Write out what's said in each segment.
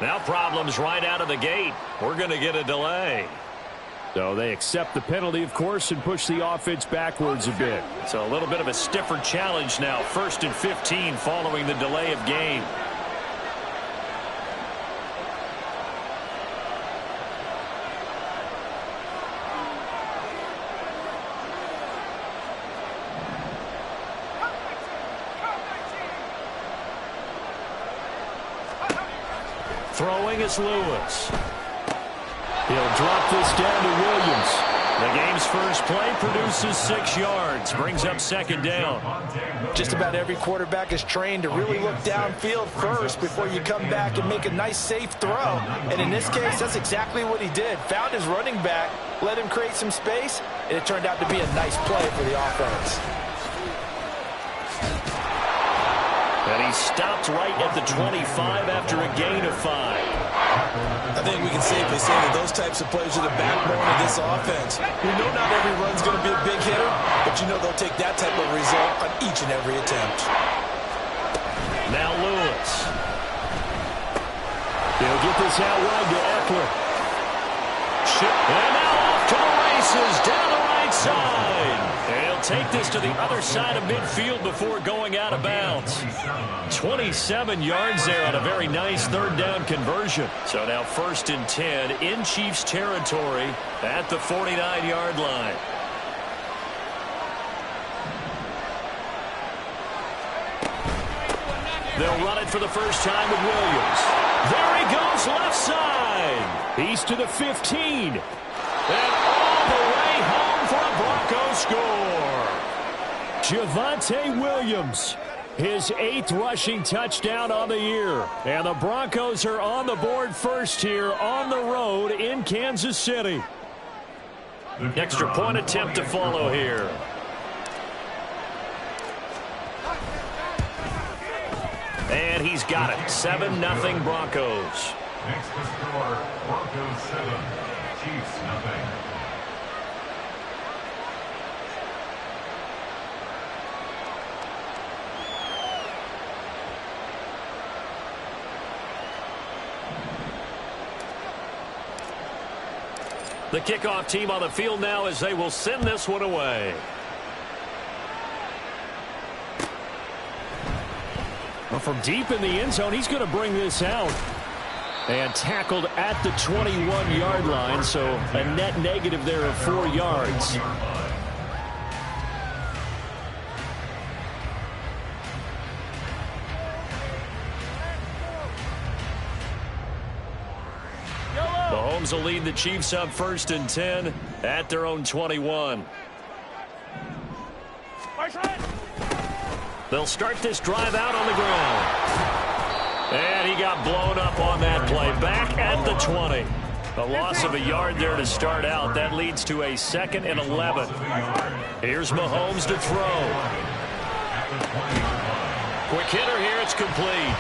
Now problems right out of the gate. We're going to get a delay. So they accept the penalty, of course, and push the offense backwards a bit. So a little bit of a stiffer challenge now. 1st and 15 following the delay of game. Throwing is Lewis. He'll drop this down to Williams. The game's first play produces 6 yards. Brings up 2nd down. Just about every quarterback is trained to really look downfield first before you come back and make a nice, safe throw. And in this case, that's exactly what he did. Found his running back, let him create some space, and it turned out to be a nice play for the offense. And he stopped right at the 25 after a gain of 5. I think we can safely say that those types of plays are the backbone of this offense. We know not every run's going to be a big hitter, but you know they'll take that type of result on each and every attempt. Now Lewis. He'll get this out wide to Eckler. And now off to the races down the right side. And he'll take this to the other side of midfield before going out of bounds. 27 yards there on a very nice 3rd down conversion. So now 1st and 10 in Chiefs territory at the 49-yard line. They'll run it for the first time with Williams. There he goes left side. He's to the 15. And all the way home for a Bronco score. Javonte Williams, his 8th rushing touchdown on the year. And the Broncos are on the board first here on the road in Kansas City. Extra point attempt to follow here. And he's got it. 7-0 Broncos. Next to score, Broncos 7, Chiefs 0. The kickoff team on the field now as they will send this one away. Well, from deep in the end zone, he's going to bring this out. And tackled at the 21-yard line, so a net negative there of 4 yards. Mahomes will lead the Chiefs up 1st and 10 at their own 21. They'll start this drive out on the ground. And he got blown up on that play. Back at the 20. A loss of a yard there to start out. That leads to a 2nd and 11. Here's Mahomes to throw. Quick hitter here. It's complete.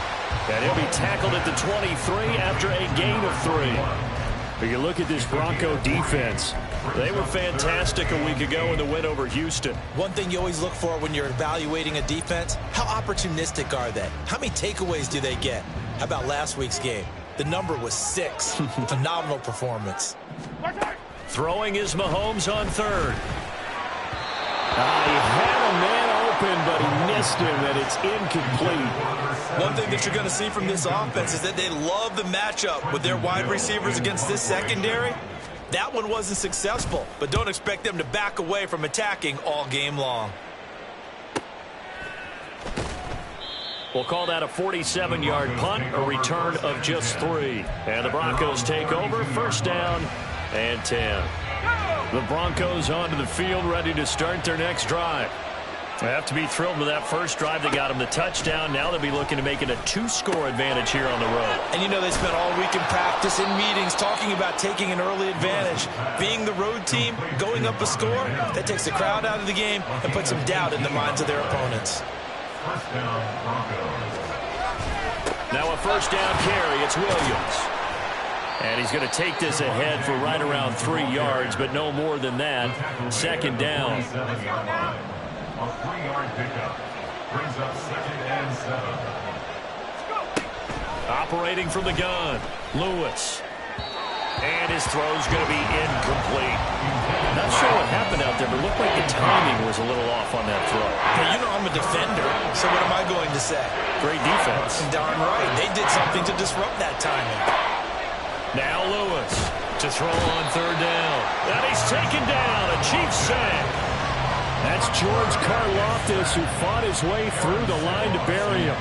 And he'll be tackled at the 23 after a gain of 3. But you look at this Bronco defense. They were fantastic a week ago in the win over Houston. One thing you always look for when you're evaluating a defense, how opportunistic are they? How many takeaways do they get? How about last week's game? The number was 6. Phenomenal performance. Throwing is Mahomes on 3rd. He had a man open, but he missed him, and it's incomplete. One thing that you're going to see from this offense is that they love the matchup with their wide receivers against this secondary. That one wasn't successful, but don't expect them to back away from attacking all game long. We'll call that a 47-yard punt, a return of just 3. And the Broncos take over, 1st down and 10. The Broncos onto the field, ready to start their next drive. They have to be thrilled with that first drive. They got them the touchdown. Now they'll be looking to make it a 2-score advantage here on the road. And you know they spent all week in practice, in meetings, talking about taking an early advantage. Being the road team, going up a score, that takes the crowd out of the game and puts some doubt in the minds of their opponents. First down, Broncos. Now a 1st down carry. It's Williams. And he's going to take this ahead for right around 3 yards, but no more than that. 2nd down. A 3-yard pickup brings up 2nd and 7. Operating from the gun, Lewis. And his throw's going to be incomplete. Not sure what happened out there, but it looked like the timing was a little off on that throw. Well, you know I'm a defender, so what am I going to say? Great defense. Darn right. They did something to disrupt that timing. Now Lewis to throw on third down. And he's taken down. A Chiefs sack. That's George Karlaftis, who fought his way through the line to bury him.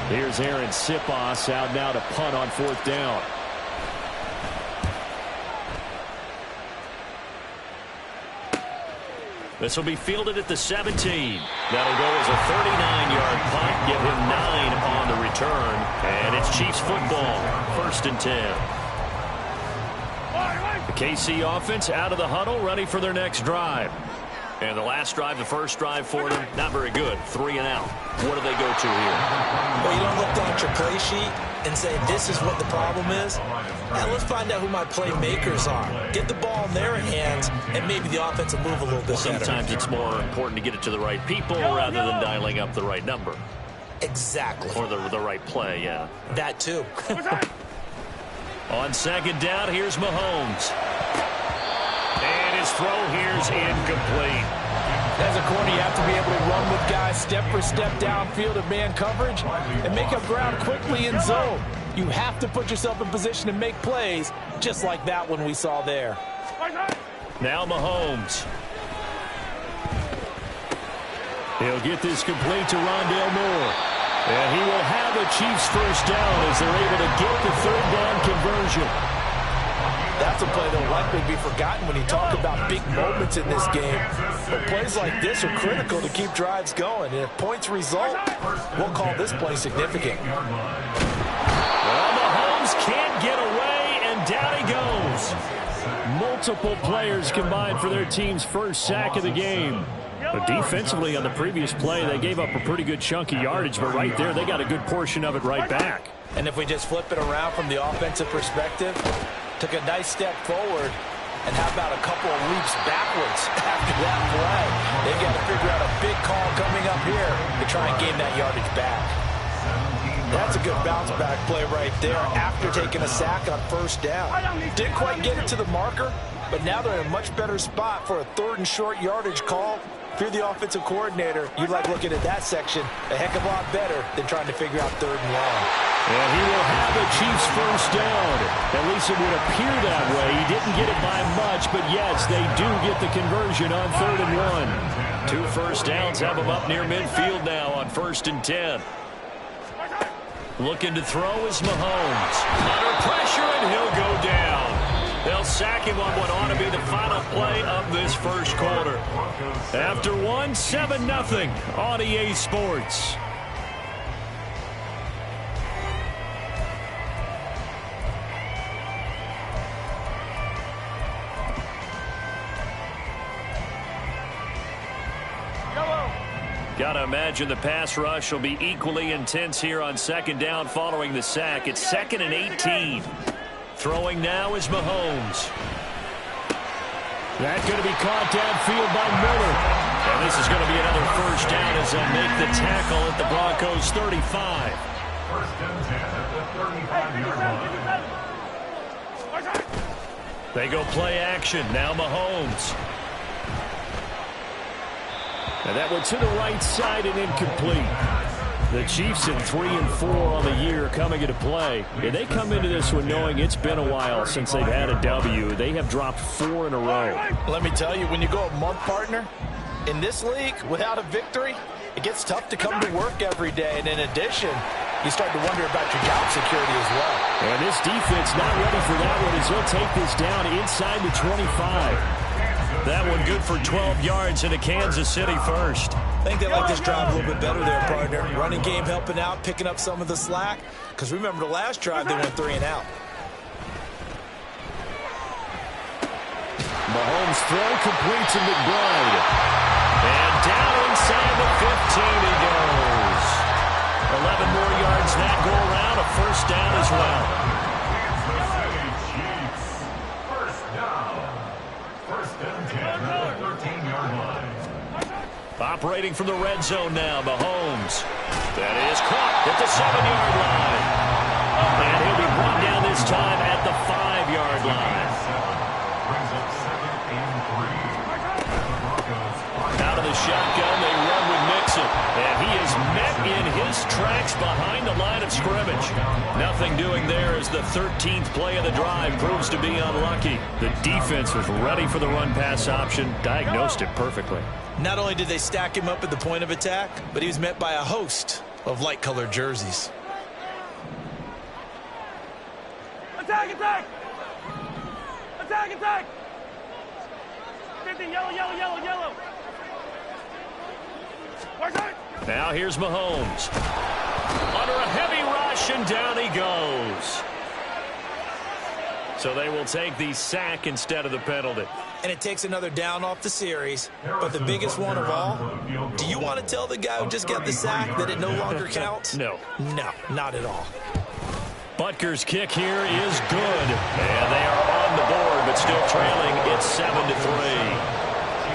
Here's Aaron Sipos out now to punt on fourth down. This will be fielded at the 17. That'll go as a 39-yard punt. Give him 9 on the return. And it's Chiefs football. 1st and 10. The KC offense out of the huddle, ready for their next drive. And the last drive, the first drive for them, not very good. 3 and out. What do they go to here? Well, you don't look down at your play sheet and say, this is what the problem is. Now let's find out who my playmakers are. Get the ball in their hands, and maybe the offense will move a little bit better. Sometimes it's more important to get it to the right people rather than dialing up the right number. Exactly. Or the right play, yeah. That too. On second down, here's Mahomes. And his throw here's incomplete. As a corner, you have to be able to run with guys step for step downfield of man coverage and make up ground quickly in zone. You have to put yourself in position to make plays, just like that one we saw there. Now Mahomes. He'll get this complete to Rondale Moore. And he will have a Chiefs first down as they're able to get the third down conversion. That's a play that will likely be forgotten when you talk about big moments in this game. But plays like this are critical to keep drives going. And if points result, we'll call this play significant. Well, Mahomes can't get away, and down he goes. Multiple players combined for their team's first sack of the game. But defensively on the previous play, they gave up a pretty good chunk of yardage, but right there, they got a good portion of it right back. And if we just flip it around from the offensive perspective, took a nice step forward, and how about a couple of leaps backwards after that play? They've got to figure out a big call coming up here to try and gain that yardage back. That's a good bounce back play right there after taking a sack on first down. Didn't quite get it to the marker, but now they're in a much better spot for a 3rd and short yardage call. If you're the offensive coordinator, you'd like looking at that section a heck of a lot better than trying to figure out 3rd and long. And he will have a Chiefs first down. At least it would appear that way. He didn't get it by much, but yes, they do get the conversion on 3rd and 1. 2 first downs have him up near midfield now on 1st and 10. Looking to throw is Mahomes. Under pressure, and he'll go down. They'll sack him on what ought to be the final play of this first quarter. After 1, 7-0 on EA Sports. Got to imagine the pass rush will be equally intense here on second down following the sack. It's 2nd and 18. Throwing now is Mahomes. That's going to be caught downfield by Miller. And this is going to be another first down as they'll make the tackle at the Broncos' 35. 1st and 10 at the 35-yard line. They go play action. Now Mahomes. And that one to the right side and incomplete. The Chiefs at 3 and 4 on the year coming into play. And they come into this one knowing it's been a while since they've had a W. They have dropped 4 in a row. Let me tell you, when you go a month, partner, in this league, without a victory, it gets tough to come to work every day. And in addition, you start to wonder about your job security as well. And this defense not ready for that one as they'll take this down inside the 25. That one good for 12 yards into Kansas City first. I think they like this drive a little bit better there, partner. Running game helping out, picking up some of the slack. Because remember the last drive, they went 3 and out. Mahomes throw complete to McBride. And down inside the 15 he goes. 11 more yards that go around, a first down as well. Operating from the red zone now, Mahomes. That is caught at the 7-yard line. brought down this time at the 5-yard line. Brings up 2nd and 3. Out of the shotgun, they run with Mixon. And he is met in his tracks behind the line of scrimmage. Nothing doing there as the 13th play of the drive proves to be unlucky. The defense was ready for the run-pass option, diagnosed it perfectly. Not only did they stack him up at the point of attack, but he was met by a host of light-colored jerseys. Attack, attack! Attack, attack! 50, yellow, yellow, yellow, yellow. Now here's Mahomes. Under a heavy rush, and down he goes. So they will take the sack instead of the penalty. And it takes another down off the series. But the biggest one of all, do you want to tell the guy who just got the sack that it no longer counts? No. No, not at all. Butker's kick here is good. And they are on the board, but still trailing. It's 7-3.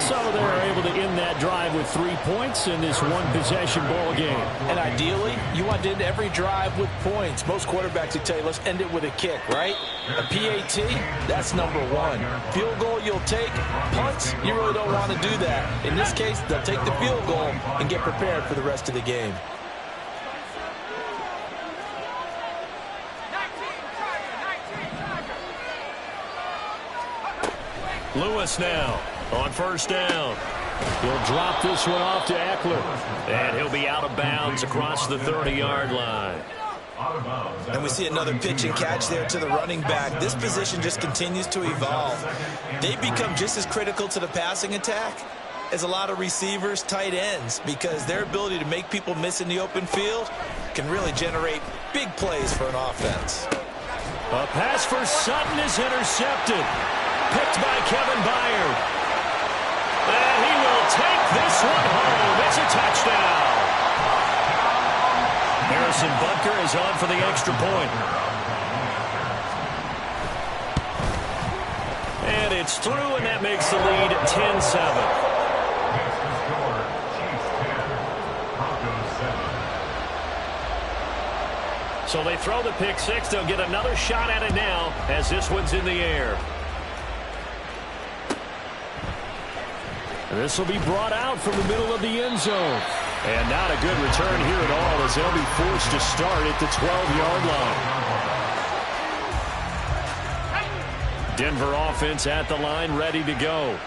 So they're able to end that drive with 3 points in this one-possession ball game. And ideally, you want to end every drive with points. Most quarterbacks would tell you, let's end it with a kick, right? A PAT, that's number one. Field goal you'll take. Punts, you really don't want to do that. In this case, they'll take the field goal and get prepared for the rest of the game. Lewis now on first down. He'll drop this one off to Eckler. And he'll be out of bounds across the 30-yard line. And we see another pitch and catch there to the running back. This position just continues to evolve. They become just as critical to the passing attack as a lot of receivers, tight ends, because their ability to make people miss in the open field can really generate big plays for an offense. A pass for Sutton is intercepted. Picked by Kevin Byard. And he will take this one home. It's a touchdown. Harrison Butker is on for the extra point. And it's through, and that makes the lead 10-7. So they throw the pick six. They'll get another shot at it now as this one's in the air. This will be brought out from the middle of the end zone. And not a good return here at all as they'll be forced to start at the 12-yard line. Denver offense at the line, ready to go.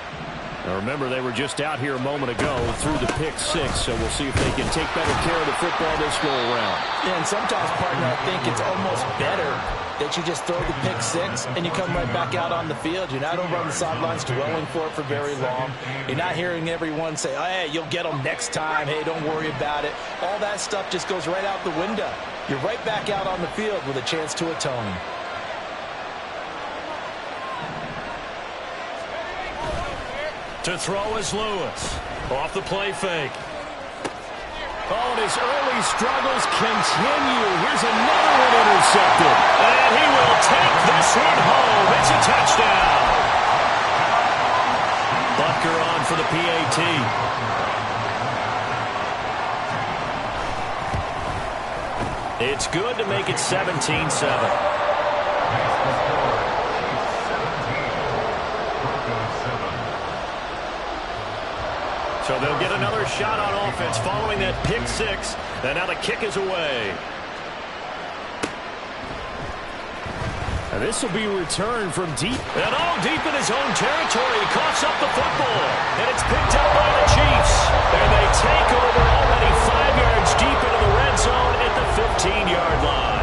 Now remember, they were just out here a moment ago through the pick six, so we'll see if they can take better care of the football this go around. Yeah, and sometimes, partner, I think it's almost better that you just throw the pick six and you come right back out on the field. You're not over on the sidelines dwelling for it for very long. You're not hearing everyone say, oh, hey, you'll get them next time. Hey, don't worry about it. All that stuff just goes right out the window. You're right back out on the field with a chance to atone. To throw is Lewis. Off the play fake. Oh, and his early struggles continue. Here's another one intercepted. And he will take this one home. It's a touchdown. Butker on for the PAT. It's good to make it 17-7. So they'll get another shot on offense following that pick six. And now the kick is away. And this will be returned from deep. And all deep in his own territory. He coughs up the football. And it's picked up by the Chiefs. And they take over already 5 yards deep into the red zone at the 15-yard line.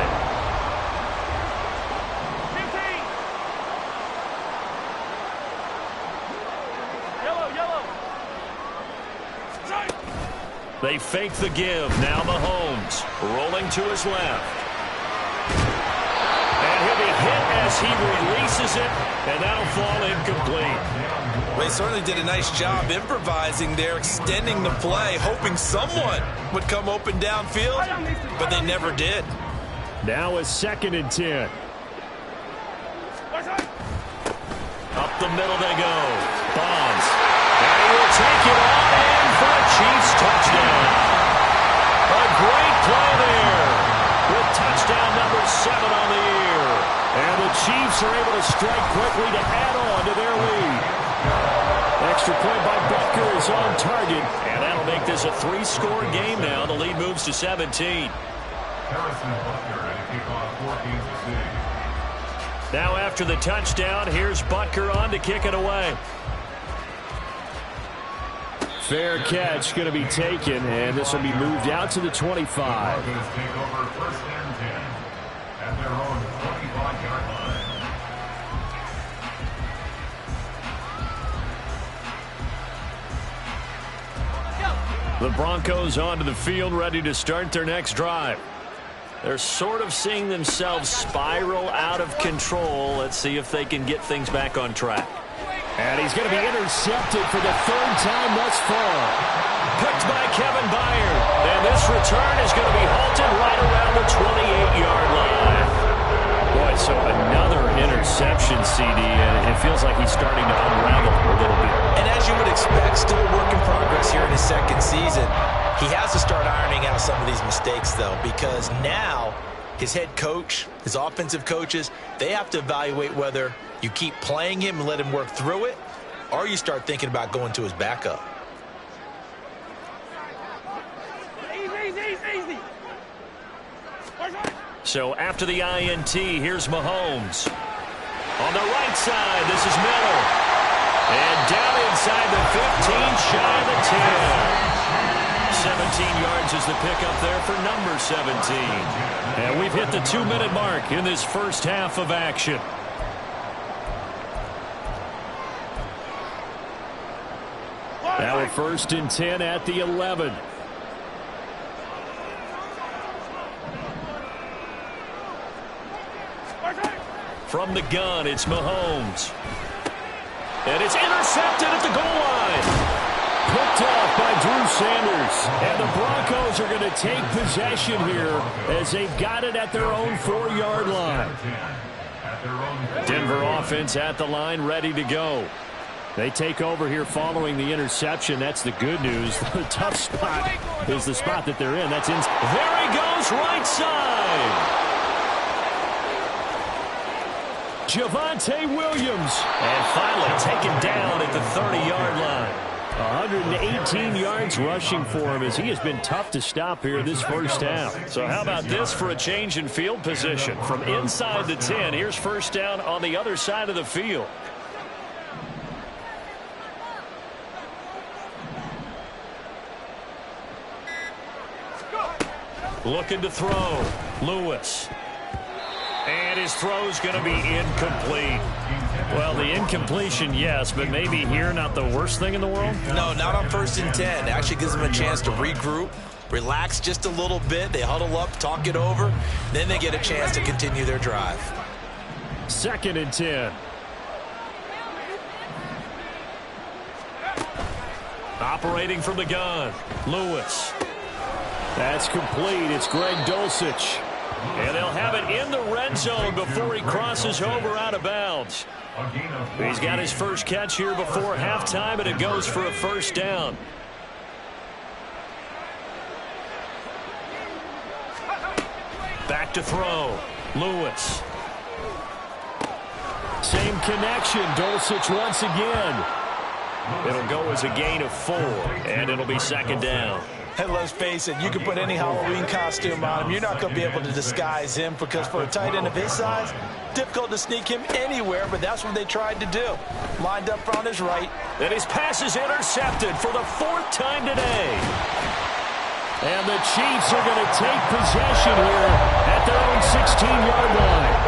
They fake the give. Now Mahomes rolling to his left. And he'll be hit as he releases it, and that'll fall incomplete. They certainly did a nice job improvising there, extending the play, hoping someone would come open downfield, but they never did. Now a 2nd and 10. Up the middle they go. Bonds. And he will take it off and for a Chiefs touchdown. A great play there with touchdown number 7 on the year. Chiefs are able to strike quickly to add on to their lead. Extra point by Butker is on target. And that'll make this a 3-score game now. The lead moves to 17. Now after the touchdown, here's Butker on to kick it away. Fair catch going to be taken, and this will be moved out to the 25. The Broncos onto the field, ready to start their next drive. They're sort of seeing themselves spiral out of control. Let's see if they can get things back on track. And he's going to be intercepted for the 3rd time thus far. Picked by Kevin Byard. And this return is going to be halted right around the 28-yard line. Boy, so another interception, CD, and it feels like he's starting to unravel a little bit. And as you would expect, still a work in progress here in his 2nd season. He has to start ironing out some of these mistakes, though, because now his head coach, his offensive coaches, they have to evaluate whether you keep playing him and let him work through it, or you start thinking about going to his backup. Easy. So after the INT, here's Mahomes. On the right side, this is Miller. And down inside the 15, shy of the 10. 17 yards is the pickup there for number 17. And we've hit the 2-minute mark in this first half of action. Now a 1st and 10 at the 11. From the gun, it's Mahomes. And it's intercepted at the goal line. Picked off by Drew Sanders. And the Broncos are going to take possession here as they've got it at their own 4-yard line. Denver offense at the line, ready to go. They take over here following the interception. That's the good news. The tough spot is the spot that they're in. That's in. There he goes, right side. Javonte Williams. And finally taken down at the 30-yard line. 118 yards rushing for him as he has been tough to stop here this first half. So how about this for a change in field position? From inside the 10, here's 1st down on the other side of the field. Looking to throw. Lewis. And his throw's going to be incomplete. Well, the incompletion, yes, but maybe here not the worst thing in the world? No, not on 1st and 10. It actually gives them a chance to regroup, relax just a little bit. They huddle up, talk it over. Then they get a chance to continue their drive. 2nd and 10. Operating from the gun. Lewis. That's complete. It's Greg Dulcich. And they'll have it in the red zone before he crosses over out of bounds. He's got his first catch here before halftime, and it goes for a 1st down. Back to throw. Lewis. Same connection. Dulcich once again. It'll go as a gain of 4, and it'll be 2nd down. And let's face it, you can put any Halloween costume on him. You're not going to be able to disguise him because for a tight end of his size, difficult to sneak him anywhere, but that's what they tried to do. Lined up on his right. And his pass is intercepted for the 4th time today. And the Chiefs are going to take possession here at their own 16-yard line.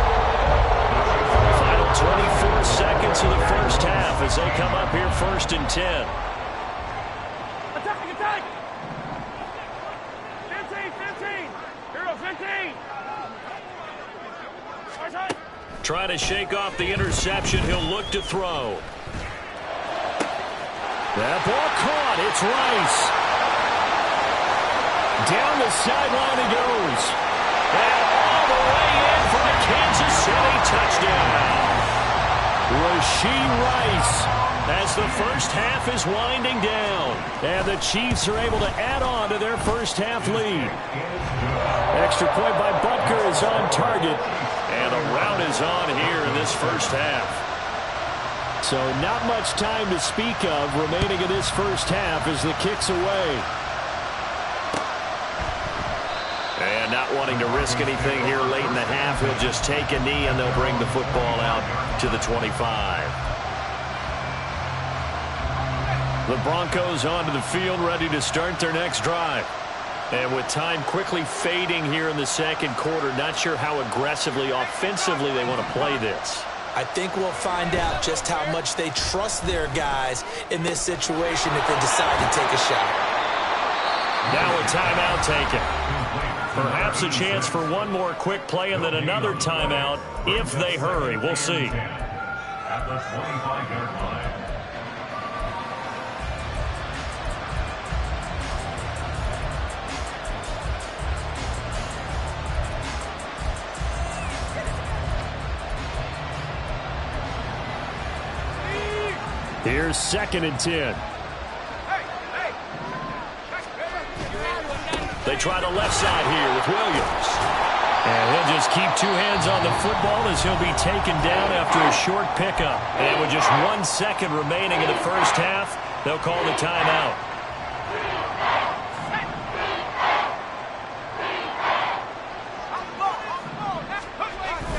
Final 24 seconds of the first half as they come up here 1st and 10. Attack! 15! Hero 15! Trying to shake off the interception. He'll look to throw. That ball caught. It's Rice. Down the sideline he goes. And all the way in for a Kansas City touchdown. Rashee Rice. As the first half is winding down. And the Chiefs are able to add on to their first half lead. Extra point by Butker is on target. And a rout is on here in this first half. So not much time to speak of remaining in this first half as the kick's away. And not wanting to risk anything here late in the half, he'll just take a knee and they'll bring the football out to the 25. The Broncos onto the field, ready to start their next drive. And with time quickly fading here in the second quarter, not sure how aggressively, offensively they want to play this. I think we'll find out just how much they trust their guys in this situation if they decide to take a shot. Now a timeout taken. Perhaps a chance for one more quick play and then another timeout if they hurry. We'll see. At the 25-yard line. Here's 2nd and 10. They try the left side here with Williams. And he'll just keep two hands on the football as he'll be taken down after a short pickup. And with just 1 second remaining in the first half, they'll call the timeout.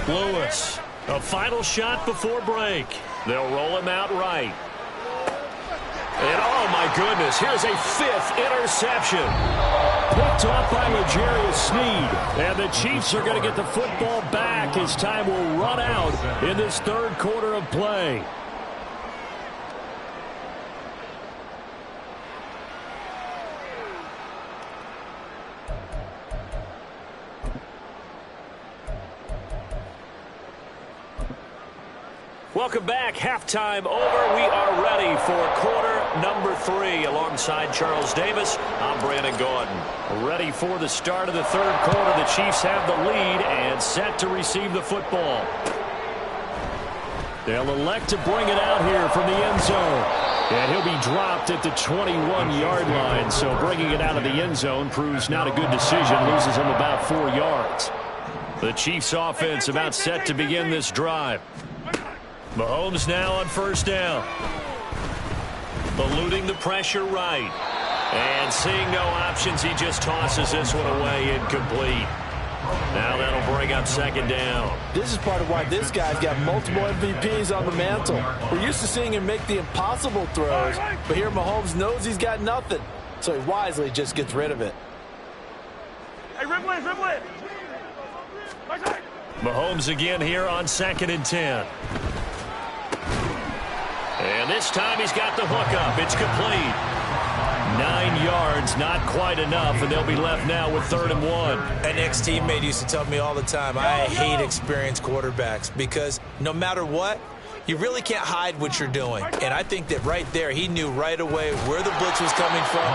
Lewis, a final shot before break. They'll roll him out right. And oh my goodness, here's a 5th interception. Picked off by L'Jarius Sneed. And the Chiefs are going to get the football back as time will run out in this third quarter of play. Welcome back. Halftime over. We are ready for quarter number 3. Alongside Charles Davis, I'm Brandon Gaudin. Ready for the start of the third quarter. The Chiefs have the lead and set to receive the football. They'll elect to bring it out here from the end zone. And he'll be dropped at the 21-yard line. So bringing it out of the end zone proves not a good decision. Loses him about 4 yards. The Chiefs offense about set to begin this drive. Mahomes now on first down. Eluding the pressure right. And seeing no options, he just tosses this one away incomplete. Now that'll bring up second down. This is part of why this guy's got multiple MVPs on the mantle. We're used to seeing him make the impossible throws, but here Mahomes knows he's got nothing, so he wisely just gets rid of it. Hey, ripple it, ripple it. Mahomes again here on 2nd and 10. And this time he's got the hook up. It's complete. 9 yards, not quite enough, and they'll be left now with 3rd and 1. An ex-teammate used to tell me all the time, I hate experienced quarterbacks because no matter what, you really can't hide what you're doing. And I think that right there, he knew right away where the blitz was coming from,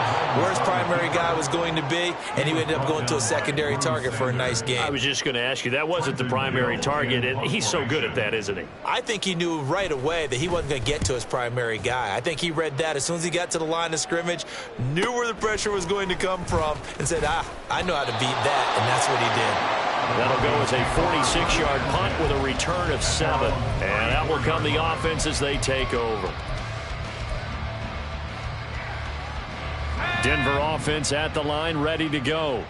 where his primary guy was going to be, and he ended up going to a secondary target for a nice game. I was just going to ask you, that wasn't the primary target, and he's so good at that, isn't he? I think he knew right away that he wasn't going to get to his primary guy. I think he read that as soon as he got to the line of scrimmage, knew where the pressure was going to come from, and said, I know how to beat that, and that's what he did. That'll go as a 46-yard punt with a return of 7. And that will come the offense as they take over. Denver offense at the line, ready to go.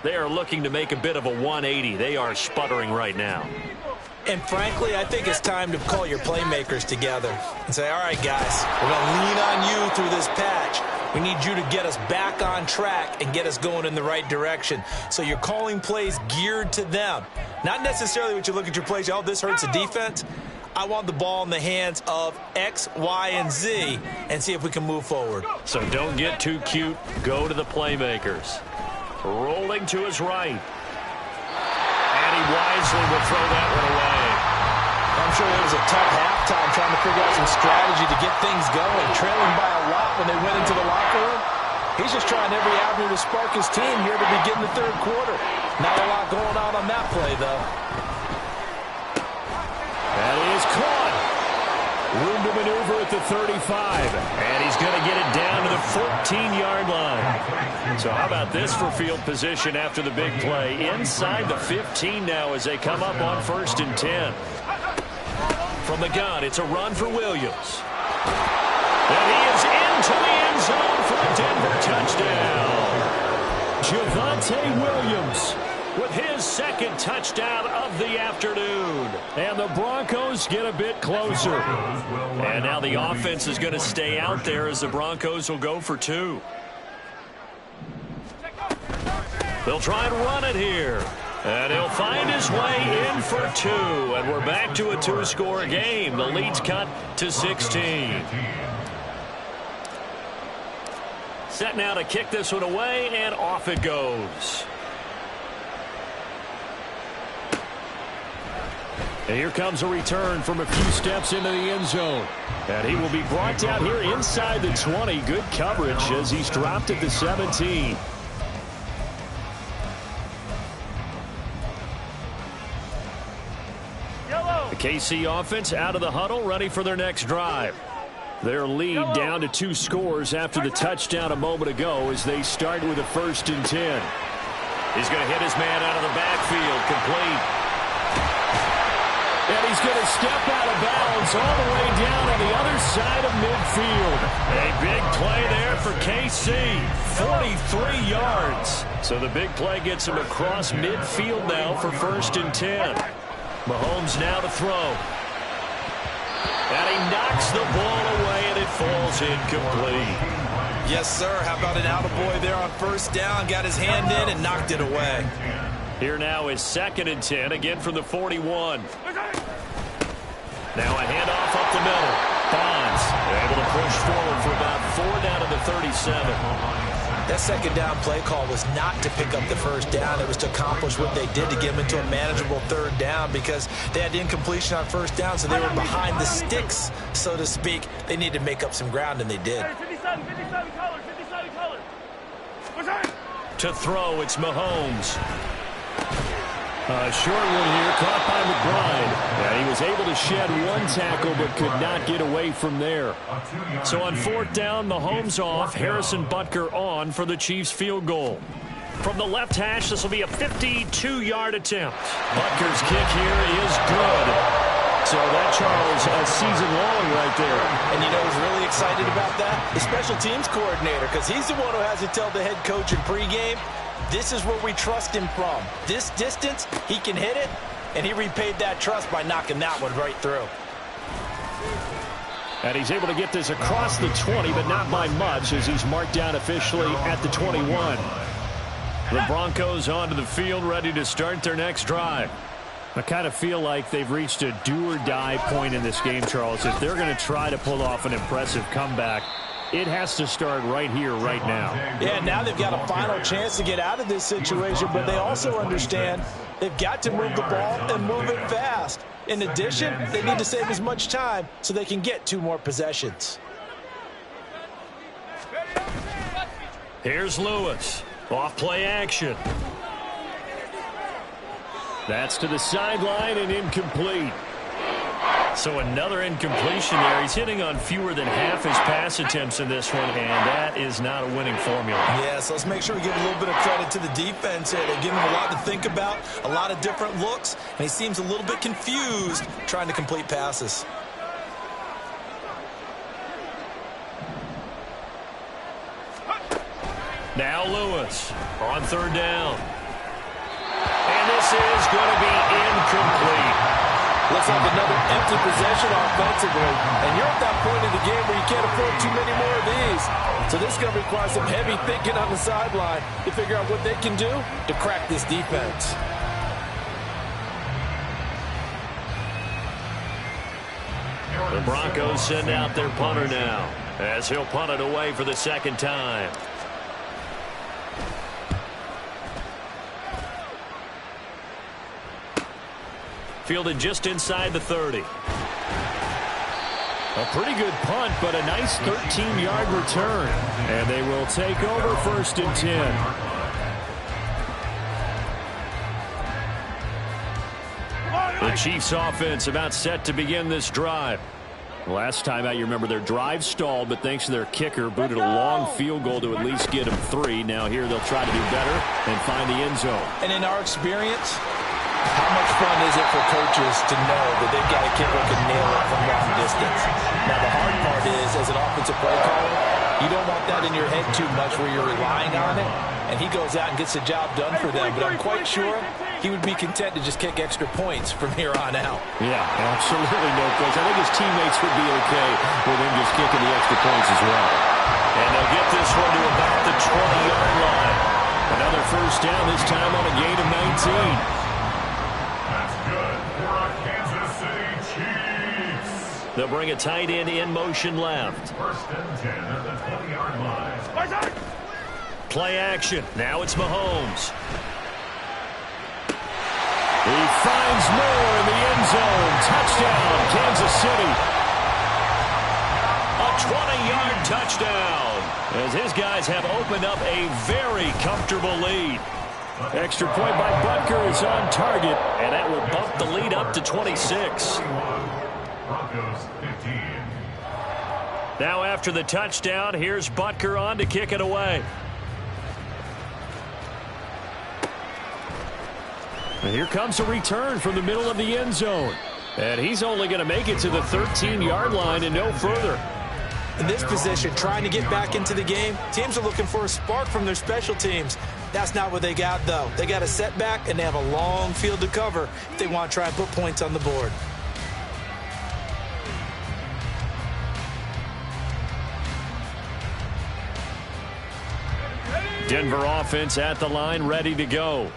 They are looking to make a bit of a 180. They are sputtering right now. And frankly, I think it's time to call your playmakers together and say, all right, guys, we're going to lean on you through this patch. We need you to get us back on track and get us going in the right direction. So you're calling plays geared to them. Not necessarily what you look at your plays, oh, this hurts the defense. I want the ball in the hands of X, Y, and Z and see if we can move forward. So don't get too cute. Go to the playmakers. Rolling to his right. And he wisely will throw that one away. I'm sure it was a tough halftime trying to figure out some strategy to get things going. Trailing by a lot when they went into the locker room. He's just trying every avenue to spark his team here to begin the third quarter. Not a lot going on that play, though. That is caught. Room to maneuver at the 35. And he's going to get it down to the 14-yard line. So how about this for field position after the big play? Inside the 15 now as they come up on 1st and 10. From the gun, it's a run for Williams. And he is into the end zone for a Denver touchdown. Javonte Williams with his second touchdown of the afternoon. And the Broncos get a bit closer. And now the offense is going to stay out there as the Broncos will go for 2. They'll try and run it here. And he'll find his way in for 2. And we're back to a 2-score game. The lead's cut to 16. Set now to kick this one away, and off it goes. And here comes a return from a few steps into the end zone. And he will be brought down here inside the 20. Good coverage as he's dropped at the 17. The KC offense out of the huddle, ready for their next drive. Their lead down to 2 scores after the touchdown a moment ago as they start with a 1st and 10. He's going to hit his man out of the backfield, complete. And he's going to step out of bounds all the way down on the other side of midfield. A big play there for KC, 43 yards. So the big play gets him across midfield now for 1st and 10. Mahomes now to throw. And he knocks the ball away, and it falls incomplete. Yes, sir. How about an attaboy there on 1st down? Got his hand in and knocked it away. Here now is 2nd and 10, again from the 41. Now a handoff up the middle. Bonds able to push forward for about 4 down to the 37. That 2nd down play call was not to pick up the 1st down. It was to accomplish what they did to get them into a manageable 3rd down because they had incompletion on 1st down, so they were behind the sticks, so to speak. They needed to make up some ground, and they did. 57 color, 57 color. To throw, it's Mahomes. A short one here, caught by McBride. And he was able to shed 1 tackle but could not get away from there. So on 4th down, Mahomes off, Harrison Butker on for the Chiefs field goal. From the left hash, this will be a 52-yard attempt. Butker's kick here is good. So that, Charles, a season long right there. And you know who's really excited about that? The special teams coordinator, because he's the one who has to tell the head coach in pregame, this is where we trust him from. This distance, he can hit it, and he repaid that trust by knocking that one right through. And he's able to get this across the 20, but not by much, as he's marked down officially at the 21. The Broncos onto the field, ready to start their next drive. I kind of feel like they've reached a do-or-die point in this game, Charles. If they're going to try to pull off an impressive comeback, it has to start right here, right now. Yeah, now they've got a final chance to get out of this situation, but they also understand they've got to move the ball and move it fast. In addition, they need to save as much time so they can get 2 more possessions. Here's Lewis. Off play action. That's to the sideline and incomplete. So another incompletion there. He's hitting on fewer than half his pass attempts in this one, and that is not a winning formula. Yeah, so let's make sure we give a little bit of credit to the defense here. They're giving him a lot to think about, a lot of different looks, and he seems a little bit confused trying to complete passes. Now Lewis on 3rd down. And this is going to be incomplete. Looks like another empty possession offensively. And you're at that point in the game where you can't afford too many more of these. So this is going to require some heavy thinking on the sideline to figure out what they can do to crack this defense. The Broncos send out their punter now, as he'll punt it away for the 2nd time. Fielded just inside the 30. A pretty good punt, but a nice 13-yard return. And they will take over 1st and 10. The Chiefs offense about set to begin this drive. Last time out, you remember their drive stalled, but thanks to their kicker, booted a long field goal to at least get them 3. Now here they'll try to do better and find the end zone. And in our experience, how much fun is it for coaches to know that they've got a kicker who can nail it from long distance? Now the hard part is, as an offensive play caller, you don't want that in your head too much where you're relying on it, and he goes out and gets the job done for them. But I'm quite sure he would be content to just kick extra points from here on out. Yeah, absolutely no question. I think his teammates would be okay with him just kicking the extra points as well. And they'll get this one to about the 20-yard line. Another first down, this time on a gain of 19. That's good for our Kansas City Chiefs. They'll bring a tight end in motion left. First and 10 at the 20-yard line. Play action. Now it's Mahomes. He finds Moore in the end zone. Touchdown, Kansas City. A 20-yard touchdown, as his guys have opened up a very comfortable lead. Extra point by Butker is on target. And that will bump the lead up to 26. Broncos 15. Now after the touchdown, here's Butker on to kick it away. And here comes a return from the middle of the end zone. And he's only going to make it to the 13-yard line and no further. In this position, trying to get back into the game, teams are looking for a spark from their special teams. That's not what they got, though. They got a setback, and they have a long field to cover if they want to try and put points on the board. Denver offense at the line, ready to go.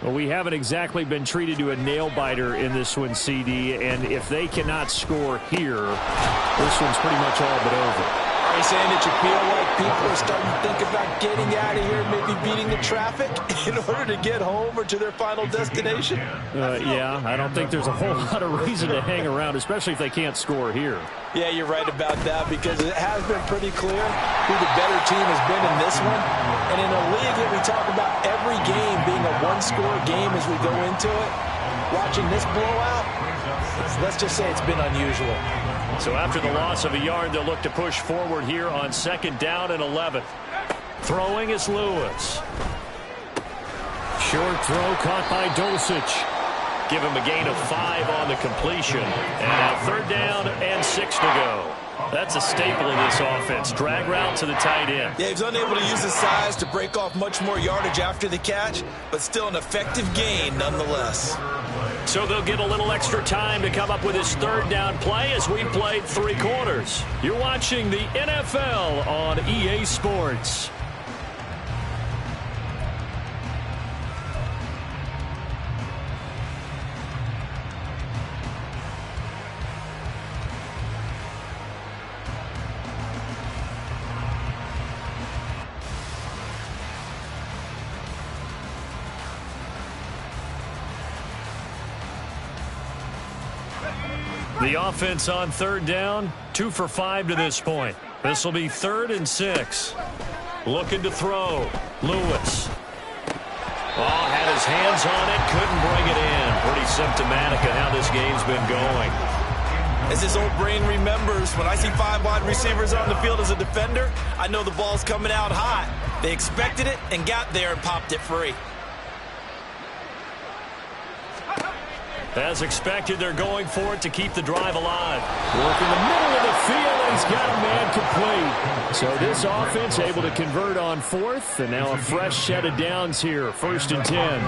Well, we haven't exactly been treated to a nail-biter in this one, CD, and if they cannot score here, this one's pretty much all but over. Are you saying that you feel like people are starting to think about getting out of here, maybe beating the traffic in order to get home or to their final destination? Yeah, I don't think there's a whole lot of reason to hang around, especially if they can't score here. Yeah, you're right about that, because it has been pretty clear who the better team has been in this one. And in a league that we talk about every game being a one-score game as we go into it, watching this blowout, let's just say it's been unusual. So after the loss of a yard, they'll look to push forward here on 2nd down and 11. Throwing is Lewis. Short throw caught by Dulcich. Give him a gain of 5 on the completion. And now 3rd down and 6 to go. That's a staple of this offense. Drag route to the tight end. Yeah, he's unable to use his size to break off much more yardage after the catch, but still an effective gain nonetheless. So they'll get a little extra time to come up with his 3rd down play as we've played 3 quarters. You're watching the NFL on EA Sports. The offense on 3rd down, 2 for 5 to this point. This will be 3rd and 6. Looking to throw. Lewis. Oh, had his hands on it, couldn't bring it in. Pretty symptomatic of how this game's been going. As his old brain remembers, when I see 5 wide receivers on the field as a defender, I know the ball's coming out hot. They expected it and got there and popped it free. As expected, they're going for it to keep the drive alive. Work in the middle of the field, and he's got a man complete. So this offense able to convert on 4th, and now a fresh set of downs here, 1st and 10.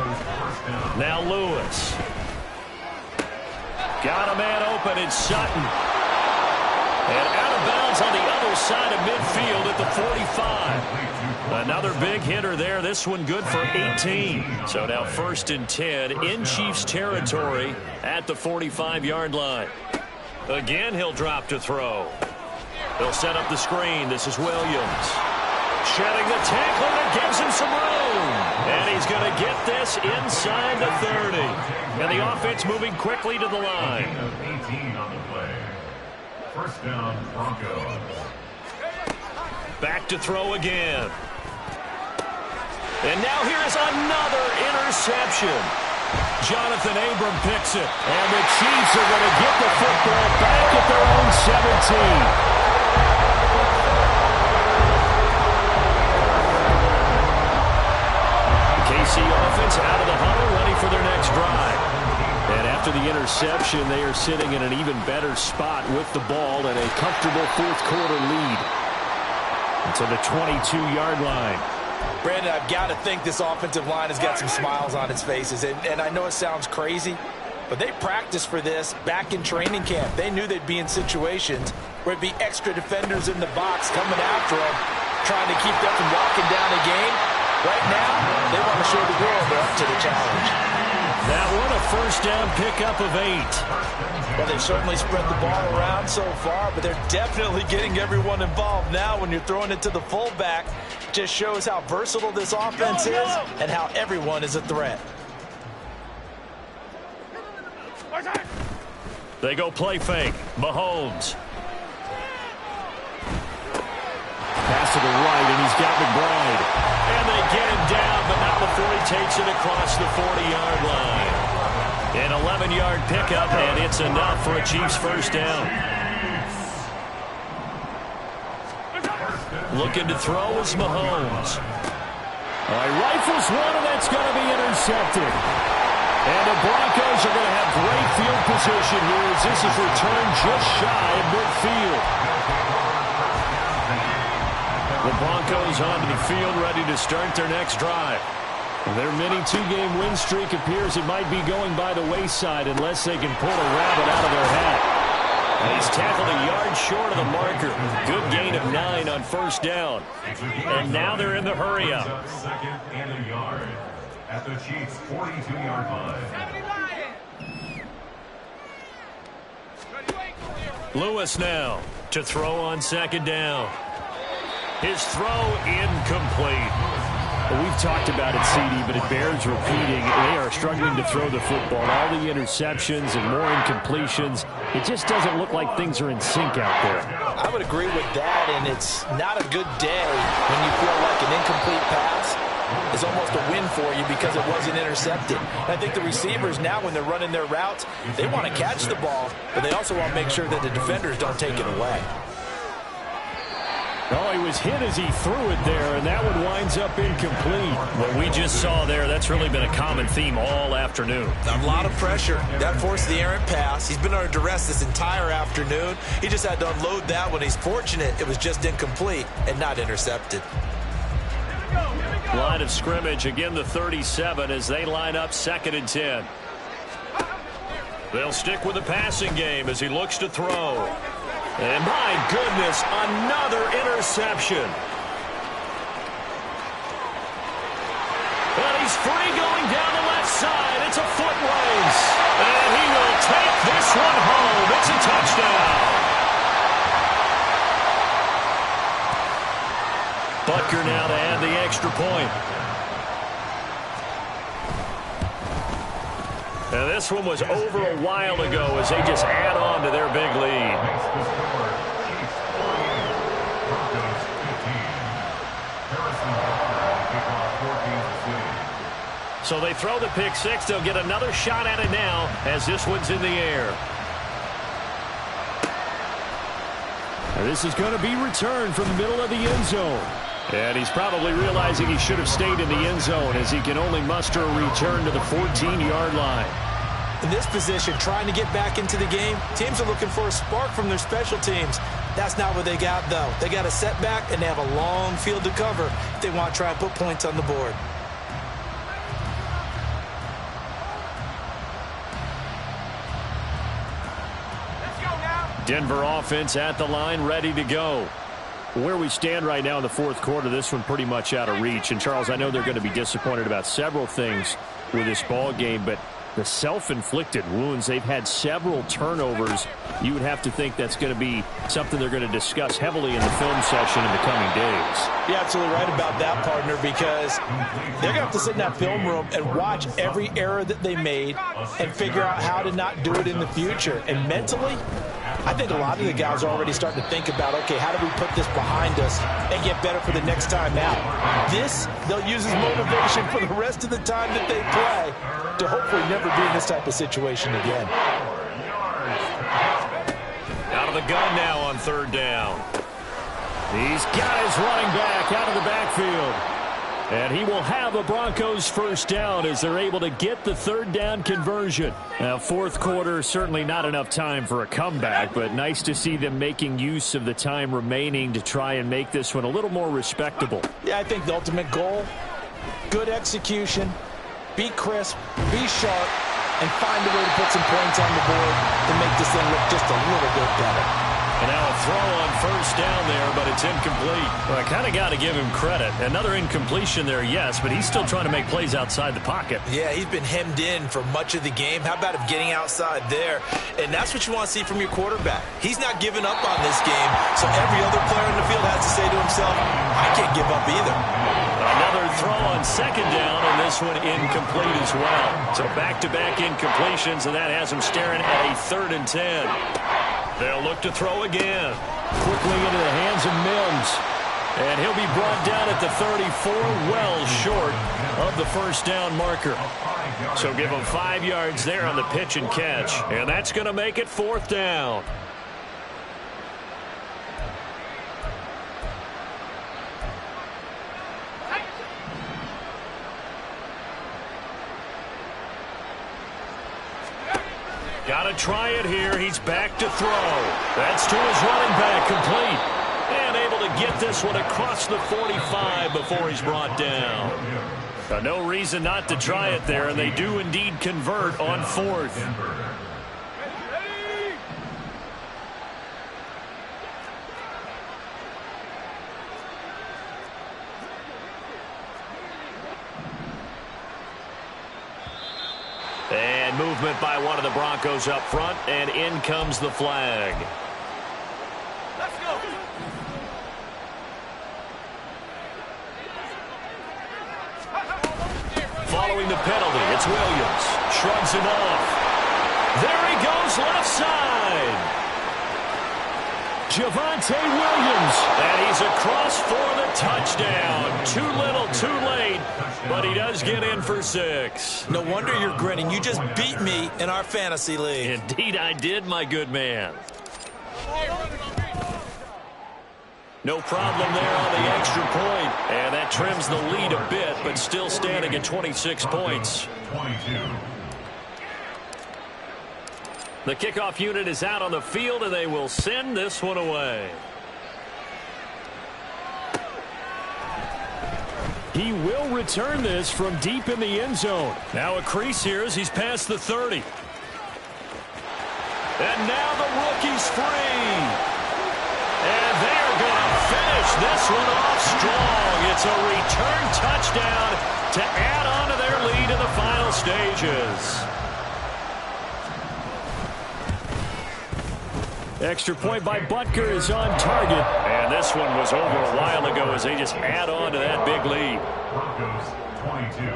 Now Lewis. Got a man open, it's Sutton. And out of bounds on the other side of midfield at the 45. Another big hitter there. This one good for 18. So now 1st and 10 in Chiefs territory at the 45-yard line. Again, he'll drop to throw. They'll set up the screen. This is Williams. Shedding the tackle that gives him some room. And he's going to get this inside the 30. And the offense moving quickly to the line. 18 on the play. First down, Broncos. Back to throw again. And now here is another interception. Jonathan Abram picks it. And the Chiefs are going to get the football back at their own 17. KC offense out of the huddle, ready for their next drive. And after the interception, they are sitting in an even better spot with the ball and a comfortable fourth-quarter lead. To the 22-yard line. Brandon, I've got to think this offensive line has got some smiles on its faces. And I know it sounds crazy, but they practiced for this back in training camp. They knew they'd be in situations where it'd be extra defenders in the box coming after them, trying to keep them from walking down a game. Right now, they want to show the world they're up to the challenge. That one, a first down pickup of 8. Well, they've certainly spread the ball around so far, but they're definitely getting everyone involved now when you're throwing it to the fullback. Just shows how versatile this offense is and how everyone is a threat. They go play fake. Mahomes. Pass to the right, and he's got McBride. And they get him down, but not before he takes it across the 40-yard line. An 11-yard pickup, and it's enough for a Chiefs first down. Looking to throw is Mahomes. All right, rifles one, and that's going to be intercepted. And the Broncos are going to have great field position here as this is returned just shy of midfield. The Broncos onto the field, ready to start their next drive. Their mini two-game win streak appears it might be going by the wayside unless they can pull a rabbit out of their hat. And he's tackled a yard short of the marker. Good gain of 9 on first down. And now they're in the hurry-up. Second and a yard at the Chiefs' 42-yard line. Lewis now to throw on second down. His throw incomplete. Well, we've talked about it, CD, but it bears repeating. They are struggling to throw the football. All the interceptions and more incompletions. It just doesn't look like things are in sync out there. I would agree with that, and it's not a good day when you feel like an incomplete pass is almost a win for you because it wasn't intercepted. And I think the receivers now, when they're running their routes, they want to catch the ball, but they also want to make sure that the defenders don't take it away. Oh, he was hit as he threw it there, and that one winds up incomplete. What we just saw there, that's really been a common theme all afternoon. A lot of pressure. That forced the errant pass. He's been under duress this entire afternoon. He just had to unload that one. He's fortunate it was just incomplete and not intercepted. Line of scrimmage, again the 37 as they line up 2nd and 10. They'll stick with the passing game as he looks to throw. And my goodness, another interception. And he's free going down the left side. It's a foot race. And he will take this one home. It's a touchdown. Butker now to add the extra point. And this one was over a while ago as they just add on to their big lead. So they throw the pick six. They'll get another shot at it now as this one's in the air. And this is going to be returned from the middle of the end zone. And he's probably realizing he should have stayed in the end zone as he can only muster a return to the 14-yard line. In this position, trying to get back into the game, teams are looking for a spark from their special teams. That's not what they got, though. They got a setback, and they have a long field to cover if they want to try and put points on the board. Denver offense at the line, ready to go. Where we stand right now in the fourth quarter, this one pretty much out of reach. And, Charles, I know they're going to be disappointed about several things with this ball game, but the self-inflicted wounds, they've had several turnovers. You would have to think that's going to be something they're going to discuss heavily in the film session in the coming days. You're absolutely right about that, partner, because they're going to have to sit in that film room and watch every error that they made and figure out how to not do it in the future. And mentally, I think a lot of the guys are already starting to think about, okay, how do we put this behind us and get better for the next time out? This, they'll use as motivation for the rest of the time that they play to hopefully never be in this type of situation again. Out of the gun now on third down. He's got his running back out of the backfield. And he will have a Broncos first down as they're able to get the third down conversion. Now, fourth quarter, certainly not enough time for a comeback, but nice to see them making use of the time remaining to try and make this one a little more respectable. Yeah, I think the ultimate goal, good execution, be crisp, be sharp, and find a way to put some points on the board to make this thing look just a little bit better. And now a throw on first down there, but it's incomplete. Well, I kind of got to give him credit. Another incompletion there, yes, but he's still trying to make plays outside the pocket. Yeah, he's been hemmed in for much of the game. How about him getting outside there? And that's what you want to see from your quarterback. He's not giving up on this game, so every other player in the field has to say to himself, I can't give up either. Another throw on second down, and this one incomplete as well. So back-to-back incompletions, and that has him staring at a 3rd and 10. They'll look to throw again. Quickly into the hands of Mims. And he'll be brought down at the 34, well short of the first down marker. So give him 5 yards there on the pitch and catch. And that's going to make it 4th down. Got to try it here. He's back to throw. That's to his running back, complete. And able to get this one across the 45 before he's brought down. No reason not to try it there, and they do indeed convert on 4th. And movement by one of the Broncos up front, and in comes the flag. Let's go. Following the penalty, it's Williams. Shrugs him off. There he goes left side. Javonte Williams. And he's across for the touchdown. Too little, too late. But he does get in for 6. No wonder you're grinning. You just beat me in our fantasy league. Indeed I did, my good man. No problem there on the extra point. And that trims the lead a bit, but still standing at 26 points. 22. The kickoff unit is out on the field, and they will send this one away. He will return this from deep in the end zone. Now a crease here as he's past the 30. And now the rookie's free. And they're going to finish this one off strong. It's a return touchdown to add on to their lead in the final stages. Extra point by Butker is on target. And this one was over a while ago as they just add on to that big lead. Broncos 22.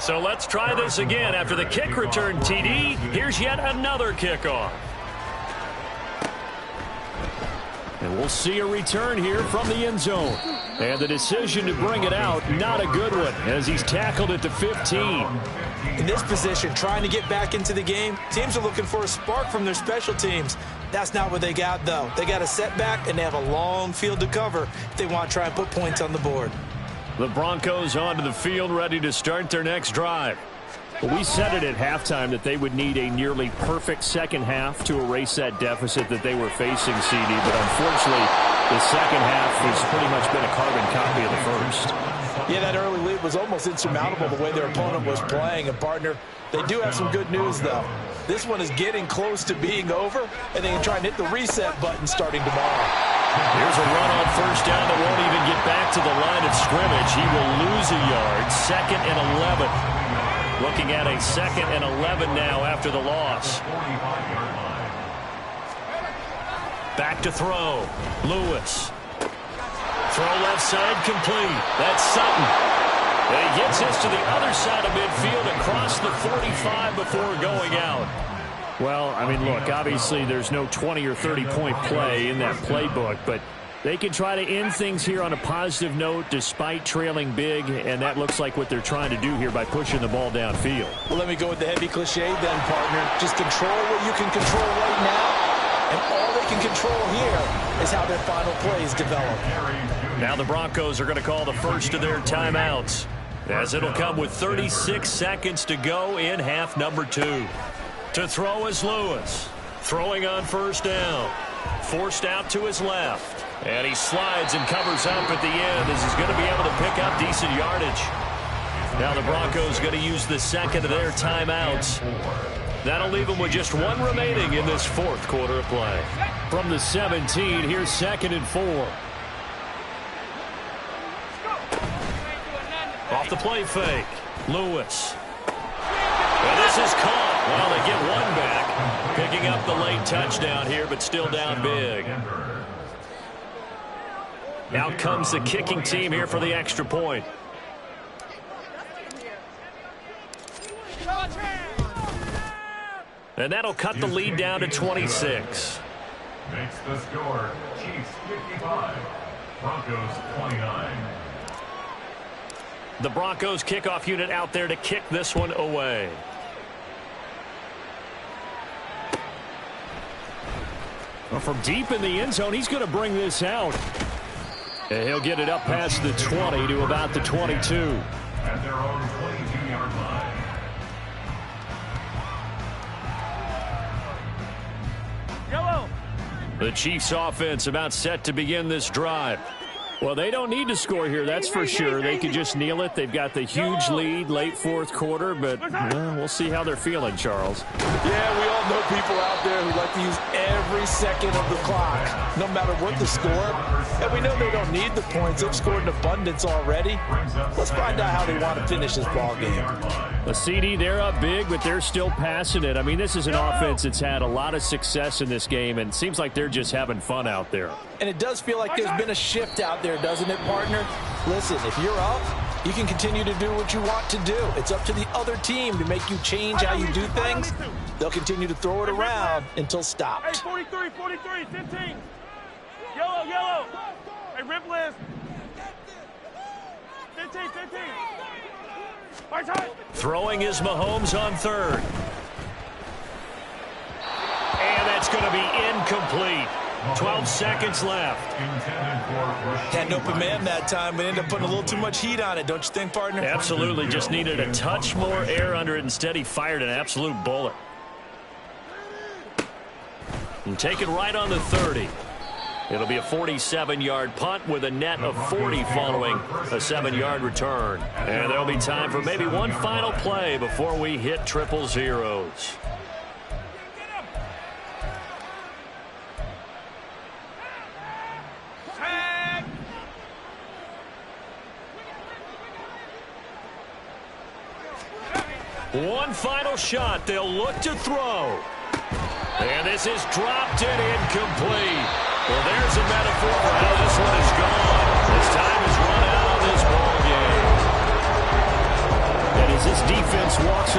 So let's try this again. After the kick return TD, here's yet another kickoff. And we'll see a return here from the end zone. And the decision to bring it out, not a good one, as he's tackled at the 15. In this position, trying to get back into the game, teams are looking for a spark from their special teams. That's not what they got, though. They got a setback, and they have a long field to cover if they want to try and put points on the board. The Broncos onto the field, ready to start their next drive. We said it at halftime that they would need a nearly perfect second half to erase that deficit that they were facing, CD. But unfortunately, the second half has pretty much been a carbon copy of the first. Yeah, that early lead was almost insurmountable the way their opponent was playing. And, partner, they do have some good news, though. This one is getting close to being over, and they can try and hit the reset button starting tomorrow. Here's a run on first down that won't even get back to the line of scrimmage. He will lose a yard. 2nd and 11. Looking at a 2nd and 11 now after the loss. Back to throw. Lewis. Throw left side complete. That's Sutton. And he gets this to the other side of midfield across the 45 before going out. Well, I mean, look, obviously there's no 20 or 30-point play in that playbook, but they can try to end things here on a positive note despite trailing big, and that looks like what they're trying to do here by pushing the ball downfield. Well, let me go with the heavy cliche then, partner. Just control what you can control right now, and all they can control here is how their final plays develop. Now the Broncos are going to call the first of their timeouts, as it'll come with 36 seconds to go in half number 2. To throw is Lewis. Throwing on first down. Forced out to his left. And he slides and covers up at the end as he's going to be able to pick up decent yardage. Now the Broncos going to use the second of their timeouts. That'll leave them with just one remaining in this fourth quarter of play. From the 17, here's 2nd and 4. Off the play fake. Lewis. And this is caught. Well, they get one back. Picking up the late touchdown here, but still down big. Out comes the kicking team here for the extra point. And that'll cut the lead down to 26. Makes the score Chiefs 55, Broncos 29. The Broncos kickoff unit out there to kick this one away. Well, from deep in the end zone, he's going to bring this out. And he'll get it up past the 20 to about the 22. At their own 22-yard line. Yellow. The Chiefs offense about set to begin this drive. Well, they don't need to score here, that's for sure. They could just kneel it. They've got the huge lead late fourth quarter, but we'll see how they're feeling, Charles. Yeah, we all know people out there who like to use every second of the clock, no matter what the score. And we know they don't need the points. They've scored in abundance already. Let's find out how they want to finish this ball game. A CD, they're up big, but they're still passing it. I mean, this is an offense that's had a lot of success in this game, and it seems like they're just having fun out there. And it does feel like there's been a shift out there, doesn't it, partner? Listen, if you're up, you can continue to do what you want to do. It's up to the other team to make you change how you do things. They'll continue to throw it around until stopped. Hey, 43, 15. Yellow. Hey, rip list. 15. Throwing is Mahomes on third. And that's going to be incomplete. 12 seconds left. Had an open man that time, but ended up putting a little too much heat on it, don't you think, partner? Absolutely. Just needed a touch more air under it. Instead, he fired an absolute bullet. And take it right on the 30. It'll be a 47-yard punt with a net of 40 following a 7-yard return. And there'll be time for maybe one final play before we hit triple zeros. One final shot. They'll look to throw. And this is dropped and incomplete. Well, there's a metaphor for how this one is gone. This time is run out on this ball game. And as this defense walks